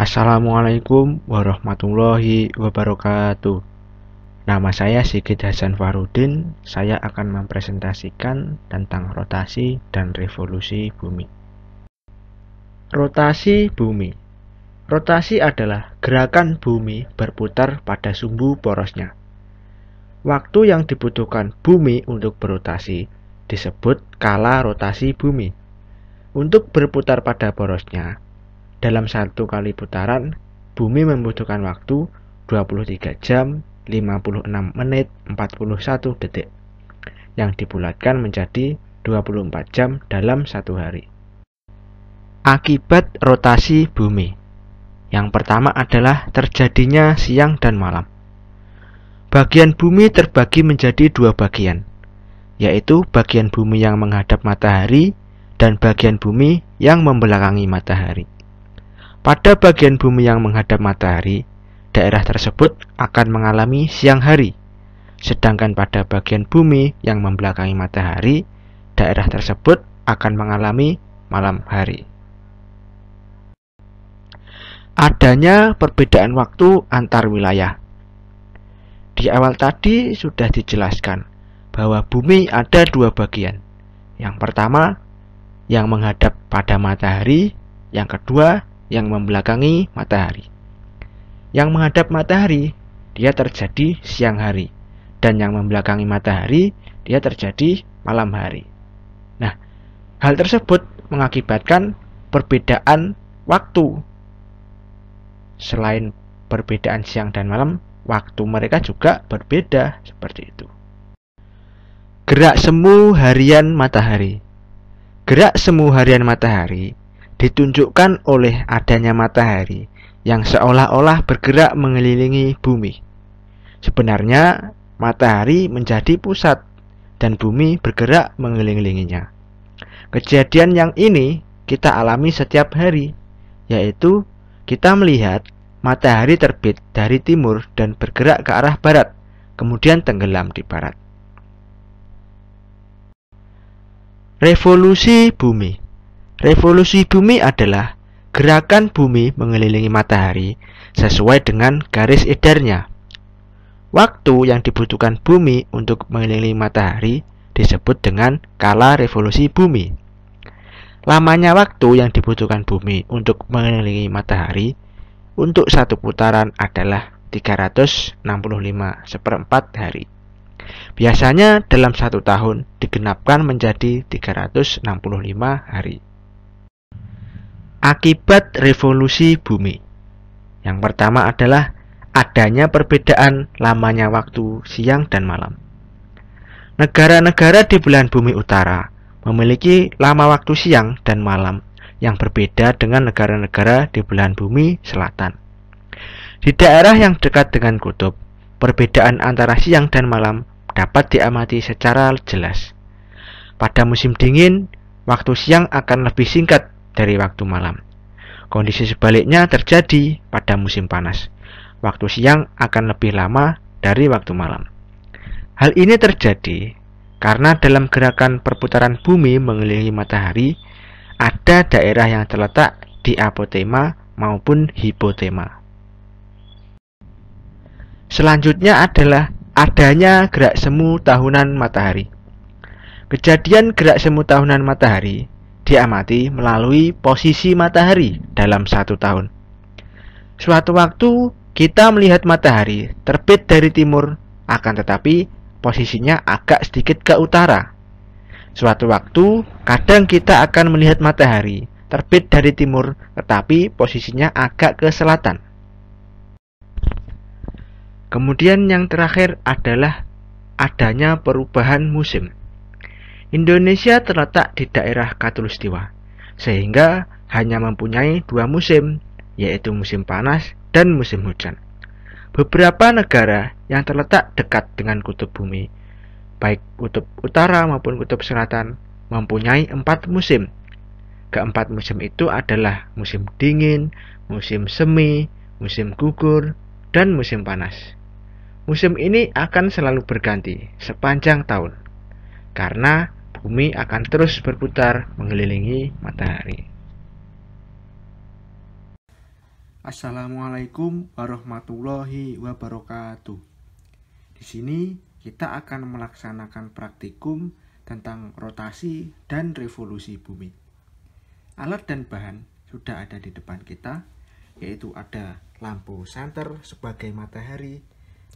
Assalamualaikum warahmatullahi wabarakatuh. Nama saya Sigit Hasan Farudin. Saya akan mempresentasikan tentang rotasi dan revolusi bumi. Rotasi bumi. Rotasi adalah gerakan bumi berputar pada sumbu porosnya. Waktu yang dibutuhkan bumi untuk berotasi disebut kala rotasi bumi. Untuk berputar pada porosnya, dalam satu kali putaran, bumi membutuhkan waktu 23 jam, 56 menit, 41 detik, yang dibulatkan menjadi 24 jam dalam satu hari. Akibat rotasi bumi. Yang pertama adalah terjadinya siang dan malam. Bagian bumi terbagi menjadi dua bagian, yaitu bagian bumi yang menghadap matahari dan bagian bumi yang membelakangi matahari. Pada bagian bumi yang menghadap matahari, daerah tersebut akan mengalami siang hari. Sedangkan pada bagian bumi yang membelakangi matahari, daerah tersebut akan mengalami malam hari. Adanya perbedaan waktu antar wilayah. Di awal tadi sudah dijelaskan bahwa bumi ada dua bagian. Yang pertama, yang menghadap pada matahari, yang kedua, yang membelakangi matahari. Yang menghadap matahari, dia terjadi siang hari, dan yang membelakangi matahari, dia terjadi malam hari. Nah, hal tersebut mengakibatkan perbedaan waktu. Selain perbedaan siang dan malam, waktu mereka juga berbeda seperti itu. Gerak semu harian matahari. Gerak semu harian matahari ditunjukkan oleh adanya matahari yang seolah-olah bergerak mengelilingi bumi. Sebenarnya, matahari menjadi pusat dan bumi bergerak mengelilinginya. Kejadian yang ini kita alami setiap hari, yaitu kita melihat matahari terbit dari timur dan bergerak ke arah barat, kemudian tenggelam di barat. Revolusi bumi. Revolusi bumi adalah gerakan bumi mengelilingi matahari sesuai dengan garis edarnya. Waktu yang dibutuhkan bumi untuk mengelilingi matahari disebut dengan kala revolusi bumi. Lamanya waktu yang dibutuhkan bumi untuk mengelilingi matahari untuk satu putaran adalah 365/4 hari. Biasanya dalam satu tahun digenapkan menjadi 365 hari. Akibat revolusi bumi. Yang pertama adalah adanya perbedaan lamanya waktu siang dan malam. Negara-negara di belahan bumi utara memiliki lama waktu siang dan malam yang berbeda dengan negara-negara di belahan bumi selatan. Di daerah yang dekat dengan kutub, perbedaan antara siang dan malam dapat diamati secara jelas. Pada musim dingin, waktu siang akan lebih singkat dari waktu malam. Kondisi sebaliknya terjadi pada musim panas. Waktu siang akan lebih lama dari waktu malam. Hal ini terjadi karena dalam gerakan perputaran bumi mengelilingi matahari, ada daerah yang terletak di apotema maupun hipotema. Selanjutnya adalah adanya gerak semu tahunan matahari. Kejadian gerak semu tahunan matahari diamati melalui posisi matahari dalam satu tahun. Suatu waktu kita melihat matahari terbit dari timur, akan tetapi posisinya agak sedikit ke utara. Suatu waktu kadang kita akan melihat matahari terbit dari timur, tetapi posisinya agak ke selatan. Kemudian yang terakhir adalah adanya perubahan musim. Indonesia terletak di daerah Khatulistiwa, sehingga hanya mempunyai dua musim, yaitu musim panas dan musim hujan. Beberapa negara yang terletak dekat dengan kutub bumi, baik kutub utara maupun kutub selatan, mempunyai 4 musim. Keempat musim itu adalah musim dingin, musim semi, musim gugur, dan musim panas. Musim ini akan selalu berganti sepanjang tahun, karena bumi akan terus berputar mengelilingi matahari. Assalamualaikum warahmatullahi wabarakatuh. Di sini kita akan melaksanakan praktikum tentang rotasi dan revolusi bumi. Alat dan bahan sudah ada di depan kita, yaitu ada lampu senter sebagai matahari,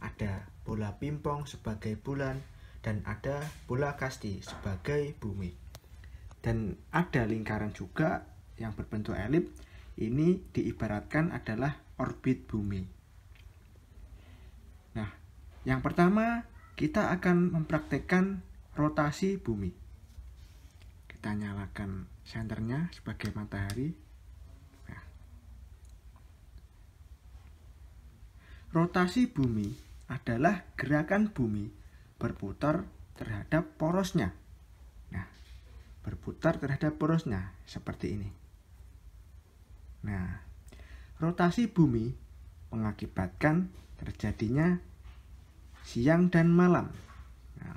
ada bola pingpong sebagai bulan, dan ada bola kasti sebagai bumi. Dan ada lingkaran juga yang berbentuk elip. Ini diibaratkan adalah orbit bumi. Nah, yang pertama kita akan mempraktekkan rotasi bumi. Kita nyalakan senternya sebagai matahari. Nah, rotasi bumi adalah gerakan bumi berputar terhadap porosnya. Nah, berputar terhadap porosnya seperti ini. Nah, rotasi bumi mengakibatkan terjadinya siang dan malam. Nah,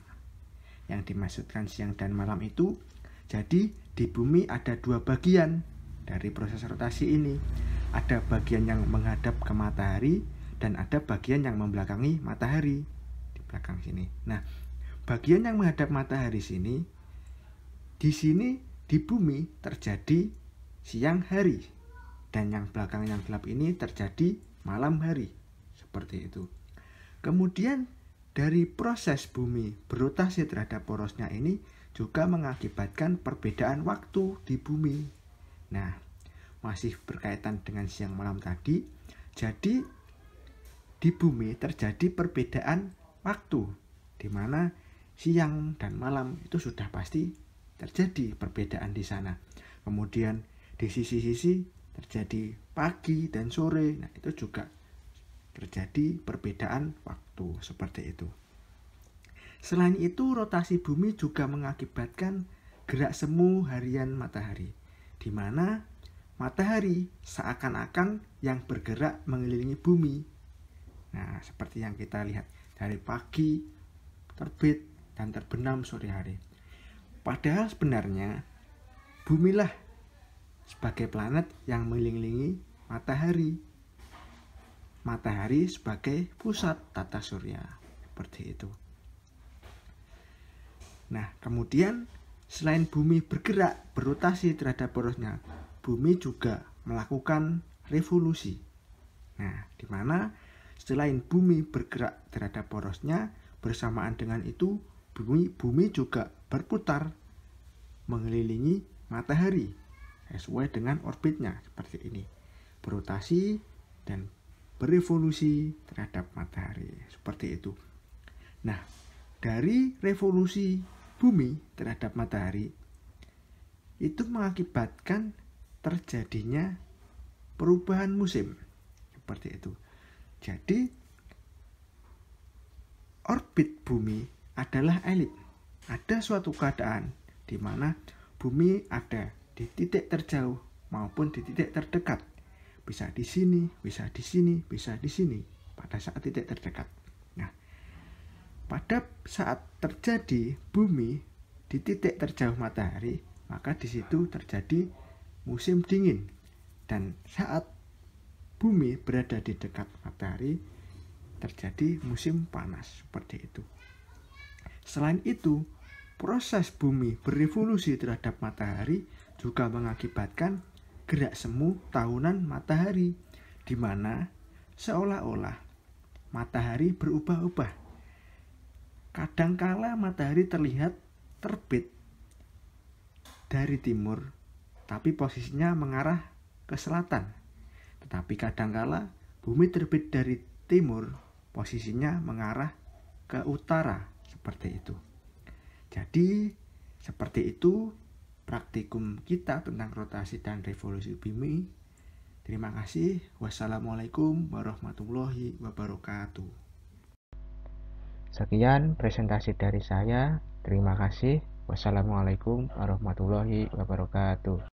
yang dimaksudkan siang dan malam itu, jadi di bumi ada dua bagian dari proses rotasi ini. Ada bagian yang menghadap ke matahari dan ada bagian yang membelakangi matahari di belakang sini. Nah, bagian yang menghadap matahari sini, di sini di bumi terjadi siang hari. Dan yang belakang yang gelap ini terjadi malam hari. Seperti itu. Kemudian dari proses bumi berotasi terhadap porosnya ini juga mengakibatkan perbedaan waktu di bumi. Nah, masih berkaitan dengan siang malam tadi. Jadi di bumi terjadi perbedaan waktu, di mana siang dan malam itu sudah pasti terjadi perbedaan di sana. Kemudian di sisi-sisi terjadi pagi dan sore. Nah, itu juga terjadi perbedaan waktu seperti itu. Selain itu, rotasi bumi juga mengakibatkan gerak semu harian matahari, di mana matahari seakan-akan yang bergerak mengelilingi bumi. Nah, seperti yang kita lihat dari pagi, terbit, dan terbenam sore hari. Padahal sebenarnya bumilah sebagai planet yang mengelilingi matahari. Matahari sebagai pusat tata surya. Seperti itu. Nah, kemudian selain bumi bergerak berotasi terhadap porosnya, bumi juga melakukan revolusi. Nah, di mana selain bumi bergerak terhadap porosnya, bersamaan dengan itu bumi juga berputar mengelilingi matahari sesuai dengan orbitnya seperti ini, berotasi dan berevolusi terhadap matahari seperti itu. Nah, dari revolusi bumi terhadap matahari itu mengakibatkan terjadinya perubahan musim seperti itu. Jadi orbit bumi adalah elip. Ada suatu keadaan di mana bumi ada di titik terjauh maupun di titik terdekat. Bisa di sini, bisa di sini, bisa di sini pada saat titik terdekat. Nah, pada saat terjadi bumi di titik terjauh matahari, maka di situ terjadi musim dingin. Dan saat bumi berada di dekat matahari, terjadi musim panas seperti itu. Selain itu, proses bumi berevolusi terhadap matahari juga mengakibatkan gerak semu tahunan matahari, di mana seolah-olah matahari berubah-ubah. Kadangkala matahari terlihat terbit dari timur, tapi posisinya mengarah ke selatan. Tetapi kadangkala bumi terbit dari timur, posisinya mengarah ke utara, seperti itu. Jadi, seperti itu praktikum kita tentang rotasi dan revolusi bumi. Terima kasih. Wassalamualaikum warahmatullahi wabarakatuh. Sekian presentasi dari saya. Terima kasih. Wassalamualaikum warahmatullahi wabarakatuh.